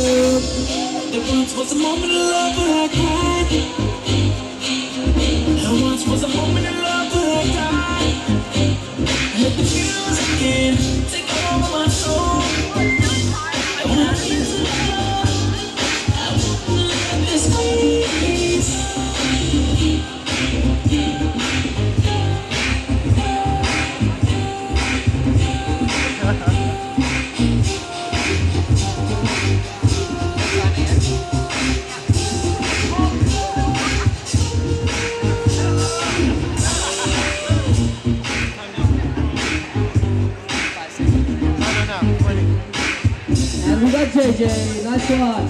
There once was a moment of love where I cried. There once was a moment of love where I died. I let the music in, take over my soul. I wanna live to love, I wanna let this peace. And we got JJ, nice one.